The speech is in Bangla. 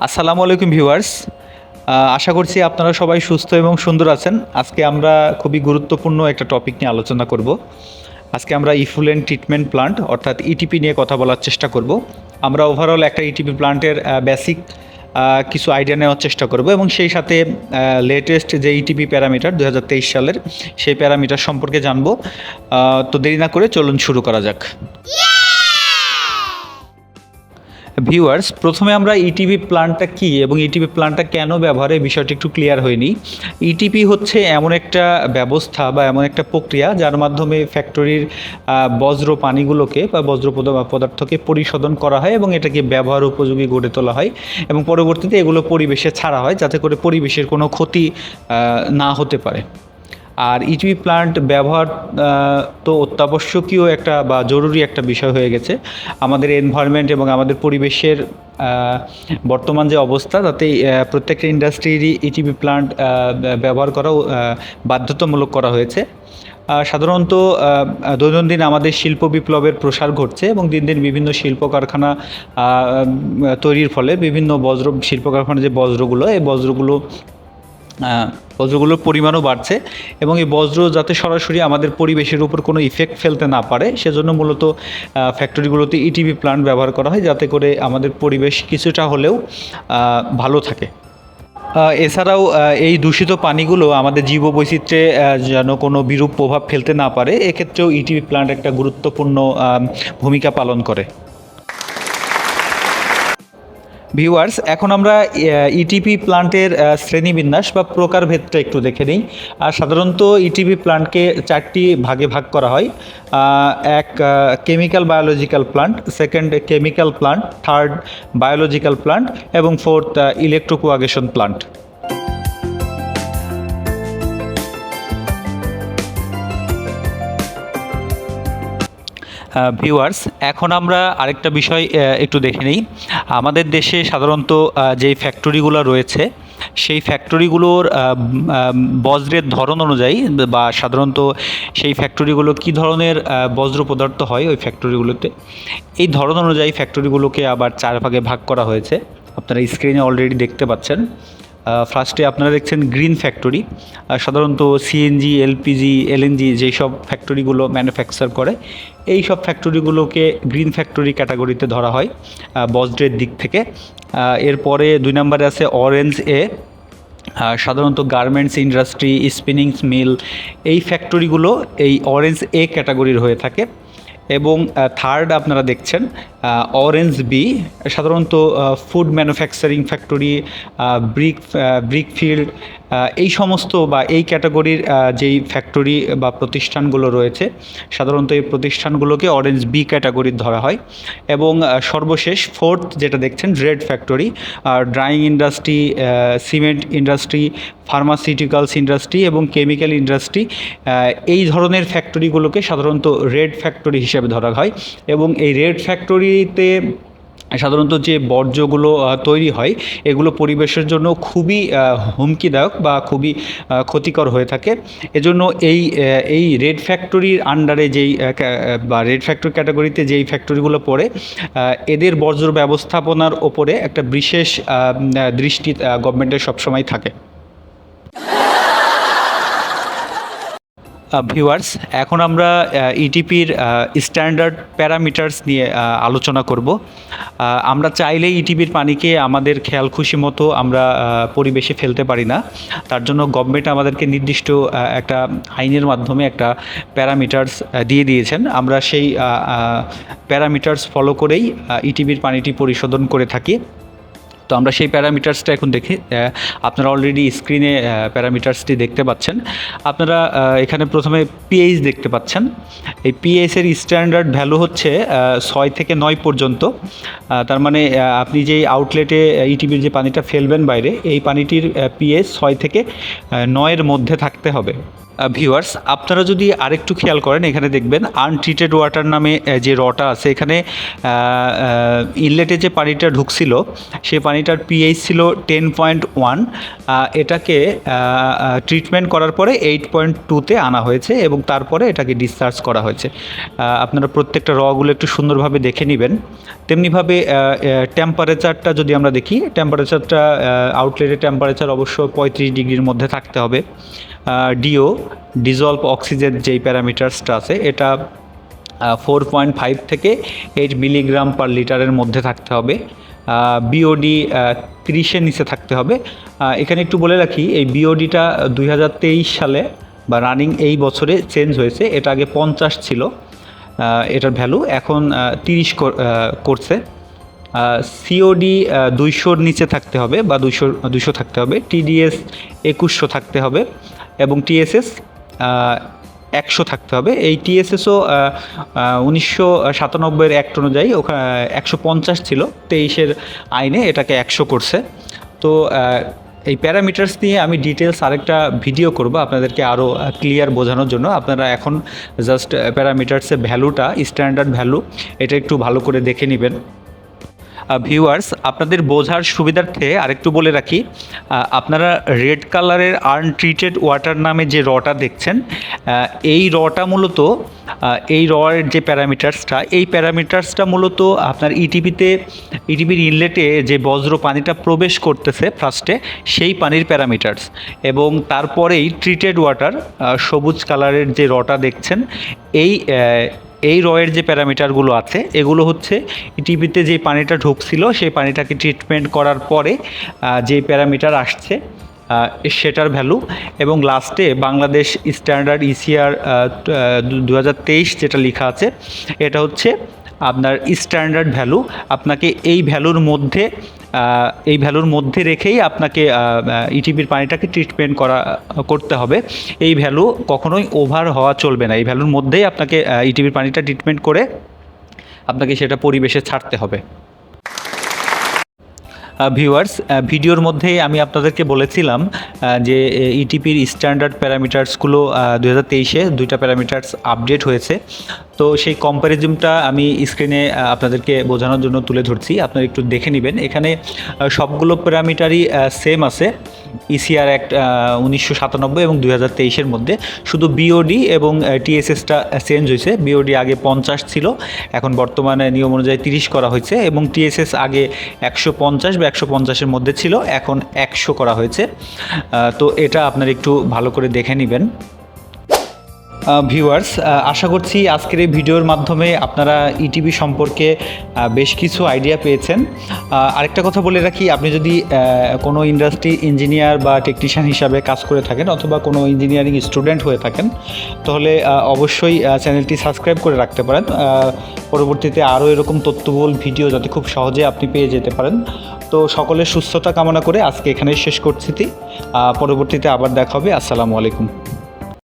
আসসালামু আলাইকুম ভিউয়ার্স। আশা করছি আপনারা সবাই সুস্থ এবং সুন্দর আছেন। আজকে আমরা খুবই গুরুত্বপূর্ণ একটা টপিক নিয়ে আলোচনা করব। আজকে আমরা ইফ্লুয়েন্ট ট্রিটমেন্ট প্লান্ট অর্থাৎ ইটিপি নিয়ে কথা বলার চেষ্টা করব। আমরা ওভারঅল একটা ইটিপি প্লান্টের বেসিক কিছু আইডিয়া নেওয়ার চেষ্টা করব এবং সেই সাথে লেটেস্ট যে ইটিপি প্যারামিটার 2023 সালের সেই প্যারামিটার সম্পর্কে জানব। তো দেরি না করে চলুন শুরু করা যাক। ভিউয়ার্স, প্রথমে আমরা ইটিপি প্লান্টটা কী এবং ইটিপি প্লান্টটা কেন ব্যবহারের বিষয়টি একটু ক্লিয়ার হয়নি। ইটিপি হচ্ছে এমন একটা ব্যবস্থা বা এমন একটা প্রক্রিয়া যার মাধ্যমে ফ্যাক্টরির বজ্র পানিগুলোকে বা বজ্র পদার্থকে পরিশোধন করা হয় এবং এটাকে ব্যবহার উপযোগী গড়ে তোলা হয় এবং পরবর্তীতে এগুলো পরিবেশে ছাড়া হয় যাতে করে পরিবেশের কোনো ক্ষতি না হতে পারে। আর ইটিপি প্লান্ট ব্যবহার তো অত্যাবশ্যকীয় একটা বা জরুরি একটা বিষয় হয়ে গেছে আমাদের এনভায়রনমেন্ট এবং আমাদের পরিবেশের বর্তমান যে অবস্থা তাতে প্রত্যেকটা ইন্ডাস্ট্রিরই ইটিপি প্লান্ট ব্যবহার করা বাধ্যতামূলক করা হয়েছে। সাধারণত দৈনন্দিন আমাদের শিল্প বিপ্লবের প্রসার ঘটছে এবং দিন দিন বিভিন্ন শিল্প কারখানা তৈরির ফলে বিভিন্ন শিল্প কারখানার যে বজ্রগুলোর পরিমাণও বাড়ছে এবং এই বজ্র যাতে সরাসরি আমাদের পরিবেশের উপর কোনো ইফেক্ট ফেলতে না পারে সেজন্য মূলত ফ্যাক্টরিগুলোতে ইটিপি প্লান্ট ব্যবহার করা হয় যাতে করে আমাদের পরিবেশ কিছুটা হলেও ভালো থাকে। এছাড়াও এই দূষিত পানিগুলো আমাদের জীববৈচিত্র্যে যেন কোনো বিরূপ প্রভাব ফেলতে না পারে এক্ষেত্রেও ইটিপি প্লান্ট একটা গুরুত্বপূর্ণ ভূমিকা পালন করে। ভিউয়ার্স, এখন আমরা ইটিপি প্লান্টের শ্রেণীবিন্যাস বা প্রকারভেদটা একটু দেখে নিই। আর সাধারণত ইটিপি প্লান্টকে 4টি ভাগে ভাগ করা হয়। এক chemical biological plant, second chemical plant, third biological plant এবং ফোর্থ ইলেকট্রোকোয়াগেশন প্লান্ট। ভিউয়ার্স, এখন আমরা আরেকটা বিষয় একটু দেখে নিই। আমাদের দেশে সাধারণত যেই ফ্যাক্টরিগুলো রয়েছে সেই ফ্যাক্টরিগুলোর বজ্রের ধরন অনুযায়ী বা সাধারণত সেই ফ্যাক্টরিগুলো কী ধরনের বজ্র পদার্থ হয় ওই ফ্যাক্টরিগুলোতে, এই ধরন অনুযায়ী ফ্যাক্টরিগুলোকে আবার 4 ভাগে ভাগ করা হয়েছে। আপনারা স্ক্রিনে অলরেডি দেখতে পাচ্ছেন। ফার্স্টে আপনারা দেখছেন গ্রিন ফ্যাক্টরি। সাধারণত সিএনজি, এলপিজি, এলএনজি যেই সব ফ্যাক্টরিগুলো ম্যানুফ্যাকচার করে এই সব ফ্যাক্টরিগুলোকে গ্রিন ফ্যাক্টরি ক্যাটাগরিতে ধরা হয় বজ্রের দিক থেকে। এরপরে 2 নম্বরে আছে অরেঞ্জ এ। সাধারণত গার্মেন্টস ইন্ডাস্ট্রি, স্পিনিংস মিল এই ফ্যাক্টরিগুলো এই অরেঞ্জ এ ক্যাটাগরির হয়ে থাকে। এবং থার্ড আপনারা দেখছেন অরেঞ্জ বি। সাধারণত food manufacturing factory, brick field এই সমস্ত বা এই ক্যাটাগরির যেই ফ্যাক্টরি বা প্রতিষ্ঠানগুলো রয়েছে সাধারণত এই প্রতিষ্ঠানগুলোকে অরেঞ্জ বি ক্যাটাগরির ধরা হয়। এবং সর্বশেষ ফোর্থ যেটা দেখছেন red factory, drawing industry, cement industry, pharmaceuticals industry এবং কেমিক্যাল ইন্ডাস্ট্রি এই ধরনের ফ্যাক্টরিগুলোকে সাধারণত রেড ফ্যাক্টরি হিসেবে ধরা হয়। এবং এই রেড ফ্যাক্টরিতে সাধারণত যে বর্জ্যগুলো তৈরি হয় এগুলো পরিবেশের জন্য খুবই হুমকিদায়ক বা খুবই ক্ষতিকর হয়ে থাকে। এজন্য এই রেড ফ্যাক্টরির আন্ডারে যেই বা রেড ফ্যাক্টরি ক্যাটাগরিতে যেই ফ্যাক্টরিগুলো পড়ে এদের বর্জ্য ব্যবস্থাপনার ওপরে একটা বিশেষ দৃষ্টি গভর্নমেন্টের সবসময় থাকে। ভিউয়ার্স, এখন আমরা ইটিপির স্ট্যান্ডার্ড প্যারামিটার্স নিয়ে আলোচনা করব। আমরা চাইলে ইটিপির পানিকে আমাদের খেয়াল খুশি মতো আমরা পরিবেশে ফেলতে পারি না। তার জন্য গভর্নমেন্ট আমাদেরকে নির্দিষ্ট একটা আইনের মাধ্যমে একটা প্যারামিটার্স দিয়ে দিয়েছেন। আমরা সেই প্যারামিটার্স ফলো করেই ইটিপির পানিটি পরিশোধন করে থাকি। তো আমরা সেই প্যারামিটার্সটা এখন দেখি। আপনারা অলরেডি স্ক্রিনে প্যারামিটার্সটি দেখতে পাচ্ছেন। আপনারা এখানে প্রথমে পিএইচ দেখতে পাচ্ছেন। এই পিএইচের স্ট্যান্ডার্ড ভ্যালু হচ্ছে 6 থেকে 9 পর্যন্ত। তার মানে আপনি যেই আউটলেটে ইটিপির যে পানিটা ফেলবেন বাইরে এই পানিটির পিএইচ 6 থেকে 9-এর মধ্যে থাকতে হবে। ভিউয়ার্স, আপনারা যদি আরেকটু খেয়াল করেন, এখানে দেখবেন আনট্রিটেড ওয়াটার নামে যে রটা আছে, এখানে ইনলেটে যে পানিটা ঢুকছিল সেই পানিটার পিএইচ ছিল 10.1, এটাকে ট্রিটমেন্ট করার পরে 8.2-তে আনা হয়েছে এবং তারপরে এটাকে ডিসচার্জ করা হয়েছে। আপনারা প্রত্যেকটা রগুলো একটু সুন্দরভাবে দেখে নেবেন। তেমনিভাবে টেম্পারেচারটা যদি আমরা দেখি, টেম্পারেচারটা আউটলেটের টেম্পারেচার অবশ্য 35 ডিগ্রির মধ্যে থাকতে হবে। ডিজলভ অক্সিজেন যেই প্যারামিটার্সটা আছে, এটা 4.5 থেকে 8 মিলিগ্রাম পার লিটারের মধ্যে থাকতে হবে। বিওডি 30-এর নিচে থাকতে হবে। এখানে একটু বলে রাখি, এই বিওডিটা 2023 সালে বা রানিং এই বছরে চেঞ্জ হয়েছে। এটা আগে 50 ছিল এটার ভ্যালু, এখন 30 করছে। সিওডি 200-র নিচে থাকতে হবে বা 200 থাকতে হবে। টিডিএস 2100 থাকতে হবে এবং টিএসএস 100 থাকতে হবে। এই টিএসএসও 1997-এর অ্যাক্ট অনুযায়ী 150 ছিল, 23-এর আইনে এটাকে 100 করছে। তো এই প্যারামিটার্স নিয়ে আমি ডিটেলস আরেকটা ভিডিও করব আপনাদেরকে আরও ক্লিয়ার বোঝানোর জন্য। আপনারা এখন জাস্ট প্যারামিটার্সের ভ্যালুটা, স্ট্যান্ডার্ড ভ্যালু, এটা একটু ভালো করে দেখে নেবেন। ভিউয়ার্স, আপনাদের বোঝার সুবিধার্থে আরেকটু বলে রাখি, আপনারা রেড কালারের আনট্রিটেড ওয়াটার নামে যে রটা দেখছেন, এই রটা মূলত এই রের যে প্যারামিটার্সটা, এই প্যারামিটার্সটা মূলত আপনার ইটিপির ইনলেটে যে বজ্র পানিটা প্রবেশ করতেছে ফার্স্টে, সেই পানির প্যারামিটার্স। এবং তারপরেই ট্রিটেড ওয়াটার সবুজ কালারের যে রটা দেখছেন, এই রয়ের যে প্যারামিটারগুলো আছে, এগুলো হচ্ছে ইটিপিতে যে পানিটা ঢুকছিল সেই পানিটাকে ট্রিটমেন্ট করার পরে যে প্যারামিটার আসছে সেটার ভ্যালু। এবং লাস্টে বাংলাদেশ স্ট্যান্ডার্ড ইসিআর 2023 যেটা লেখা আছে, এটা হচ্ছে আপনার স্ট্যান্ডার্ড ভ্যালু। আপনাকে এই ভ্যালুর মধ্যে রেখেই আপনাকে ইটিপির পানিটাকে ট্রিটমেন্ট করতে হবে। এই ভ্যালু কখনোই ওভার হওয়া চলবে না। এই ভ্যালুর মধ্যেই আপনাকে ইটিপির পানিটা ট্রিটমেন্ট করে আপনাকে সেটা পরিবেশে ছাড়তে হবে। ভিউয়ার্স, ভিডিওর মধ্যে আমি আপনাদেরকে বলেছিলাম যে ইটিপির স্ট্যান্ডার্ড প্যারামিটার্সগুলো 2023-এ 2টা প্যারামিটার্স আপডেট হয়েছে। তো সেই কম্প্যারিজনটা আমি স্ক্রিনে আপনাদেরকে বোঝানোর জন্য তুলে ধরছি, আপনারা একটু দেখে নেবেন। এখানে সবগুলো প্যারামিটারই সেম আছে ইসিআর অ্যাক্ট 1997 এবং 2023-এর মধ্যে। শুধু বিওডি এবং টিএসএসটা চেঞ্জ হয়েছে। বিওডি আগে 50 ছিল, এখন বর্তমানে নিয়ম অনুযায়ী 30 করা হয়েছে, এবং টিএসএস আগে 150 বা 150-এর মধ্যে ছিল, এখন 100 করা হয়েছে। তো এটা আপনারা একটু ভালো করে দেখে নেবেন। ভিউয়ার্স, আশা করছি আজকের এই ভিডিওর মাধ্যমে আপনারা ইটিপি সম্পর্কে বেশ কিছু আইডিয়া পেয়েছেন। আরেকটা কথা বলে রাখি, আপনি যদি কোনো ইন্ডাস্ট্রি ইঞ্জিনিয়ার বা টেকনিশিয়ান হিসাবে কাজ করে থাকেন অথবা কোনো ইঞ্জিনিয়ারিং স্টুডেন্ট হয়ে থাকেন, তাহলে অবশ্যই চ্যানেলটি সাবস্ক্রাইব করে রাখতে পারেন, পরবর্তীতে আরও এরকম তথ্যবহুল ভিডিও যাতে খুব সহজে আপনি পেয়ে যেতে পারেন। তো সকলের সুস্থতা কামনা করে আজকে এখানেই শেষ করছি। পরবর্তীতে আবার দেখা হবে। আসসালামু আলাইকুম।